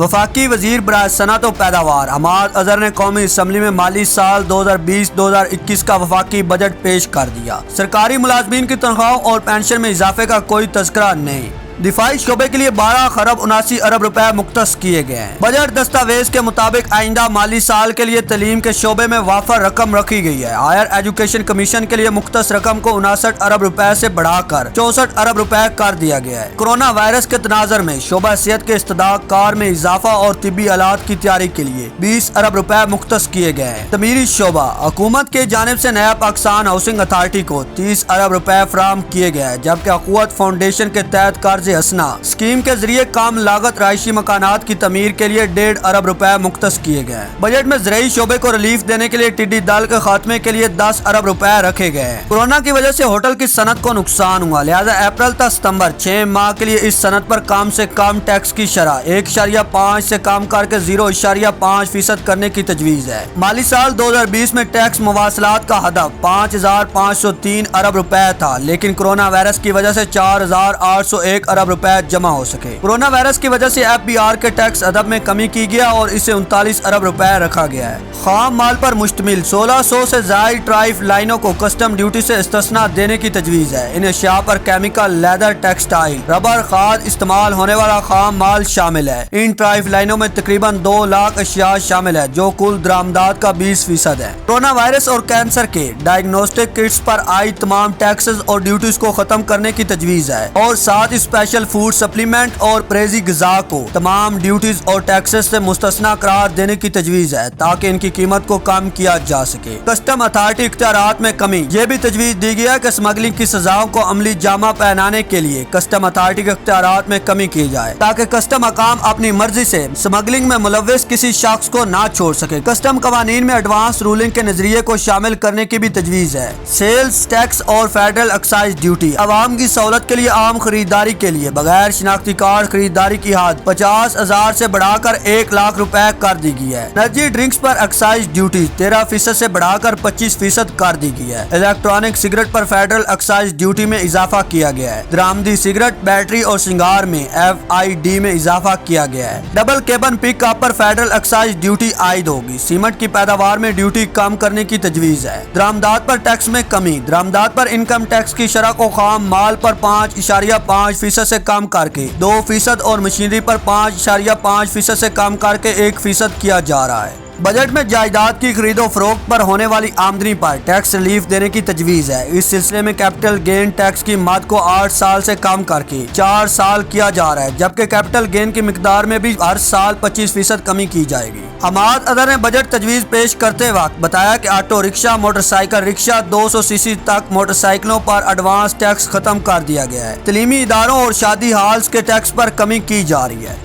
وفاقی وزیر برائے صنعت و پیداوار حماد اظہر نے قومی اسمبلی میں مالی سال 2020-2021 کا وفاقی بجٹ پیش کر دیا۔ سرکاری ملازمین کی تنخواہوں اور پینشن میں اضافے کا کوئی تذکرہ نہیں۔ دفاعی شعبے کے لیے 12.79 ارب مختص کیے گئے ہیں۔ بجٹ دستاویز کے مطابق آئندہ مالی سال کے لیے تعلیم کے شعبے میں وافر رقم رکھی گئی ہے۔ ہائر ایجوکیشن کمیشن کے لیے مختص رقم کو 59 ارب روپے سے بڑھا کر 64 ارب روپے کر دیا گیا ہے۔ کورونا وائرس کے تناظر میں شعبہ صحت کے استحقاق کار میں اضافہ اور طبی آلات کی تیاری کے لیے 20 ارب روپے مختص کیے گئے ہیں۔ تعمیری شعبہ حکومت کی جانب سے نیا پاکستان ہاؤسنگ اتھارٹی کو 30 ارب روپے فراہم کیے گئے ہیں، جبکہ اخوت فاؤنڈیشن کے تحت قرض حسنہ اسکیم کے ذریعے کم لاگت رہائشی مکانات کی تعمیر کے لیے 1.5 ارب روپے مختص کیے گئے ہیں۔ بجٹ میں زرعی شعبے کو ریلیف دینے کے لیے ٹڈی دل کے خاتمے کے لیے 10 ارب روپے رکھے گئے ہیں۔ کورونا کی وجہ سے ہوٹل کی صنعت کو نقصان ہوا، لہذا اپریل تا ستمبر 6 ماہ کے لیے اس صنعت پر کم سے کم ٹیکس کی شرح 1.5 سے کم کر کے 0.5% کرنے کی تجویز ہے۔ مالی سال 2020 میں ٹیکس مواصلات کا ہدف 5,503 ارب روپے تھا، لیکن کورونا وائرس کی وجہ سے 4,801 ارب روپے جمع ہو سکے۔ کورونا وائرس کی وجہ سے FBR کے ٹیکس ادب میں کمی کی گیا اور اسے 39 ارب روپے رکھا گیا ہے۔ خام مال پر مشتمل 1600 سے زائد ٹرائف لائنوں کو کسٹم ڈیوٹی سے استثناء دینے کی تجویز ہے۔ ان اشیاء پر کیمیکل، لیدر، ٹیکسٹائل، ربر، کھاد استعمال ہونے والا خام مال شامل ہے۔ ان ٹرائف لائنوں میں تقریباً 2 لاکھ اشیاء شامل ہے، جو کل درآمدات کا 20% ہے۔ کورونا وائرس اور کینسر کے ڈائگنوسٹک کٹس پر عائد تمام ٹیکسز اور ڈیوٹیز کو ختم کرنے کی تجویز ہے، اور ساتھ اسپیشل فوڈ سپلیمنٹ اور پریزی غذا کو تمام ڈیوٹیز اور ٹیکسز سے مستثنی قرار دینے کی تجویز ہے تاکہ ان کی قیمت کو کم کیا جا سکے۔ کسٹم اتھارٹی اختیارات میں کمی، یہ بھی تجویز دی گئی ہے کہ اسمگلنگ کی سزاؤں کو عملی جامہ پہنانے کے لیے کسٹم اتھارٹی کے اختیارات میں کمی کی جائے تاکہ کسٹم حکام اپنی مرضی سے اسمگلنگ میں ملوث کسی شخص کو نہ چھوڑ سکے۔ کسٹم قوانین میں ایڈوانس رولنگ کے نظریے کو شامل کرنے کی بھی تجویز ہے۔ سیلز ٹیکس اور فیڈرل ایکسائز ڈیوٹی عوام کی سہولت کے لیے عام خریداری کے لیے بغیر شناختی کارڈ خریداری کی حد 50,000 سے بڑھا کر 1 لاکھ روپے کر دی گئی ہے۔ انرجی ڈرنکس پر ایکسائز ڈیوٹی 13% سے بڑھا کر 25% کر دی گئی ہے۔ الیکٹرانک سگریٹ پر فیڈرل ایکسائز ڈیوٹی میں اضافہ کیا گیا ہے۔ درآمدی سگریٹ، بیٹری اور سنگار میں FID میں اضافہ کیا گیا ہے۔ ڈبل کیبن پک اپ پر فیڈرل ایکسائز ڈیوٹی عائد ہوگی۔ سیمنٹ کی پیداوار میں ڈیوٹی کم کرنے کی تجویز ہے۔ درآمدات پر ٹیکس میں کمی، درآمدات پر انکم ٹیکس کی شرح کو خام مال پر 5.5% سے کم کر کے 2% اور مشینری پر 5.5% سے کم کر کے 1% کیا جا رہا ہے۔ بجٹ میں جائیداد کی خرید و فروخت پر ہونے والی آمدنی پر ٹیکس ریلیف دینے کی تجویز ہے۔ اس سلسلے میں کیپٹل گین ٹیکس کی مد کو 8 سال سے کم کر کے 4 سال کیا جا رہا ہے، جبکہ کیپٹل گین کی مقدار میں بھی ہر سال 25% کمی کی جائے گی۔ حماد اظہر نے بجٹ تجویز پیش کرتے وقت بتایا کہ آٹو رکشہ، موٹر سائیکل رکشہ، 200 cc تک موٹر سائیکلوں پر ایڈوانس ٹیکس ختم کر دیا گیا ہے۔ تعلیمی اداروں اور شادی ہالز کے ٹیکس پر کمی کی جا رہی ہے۔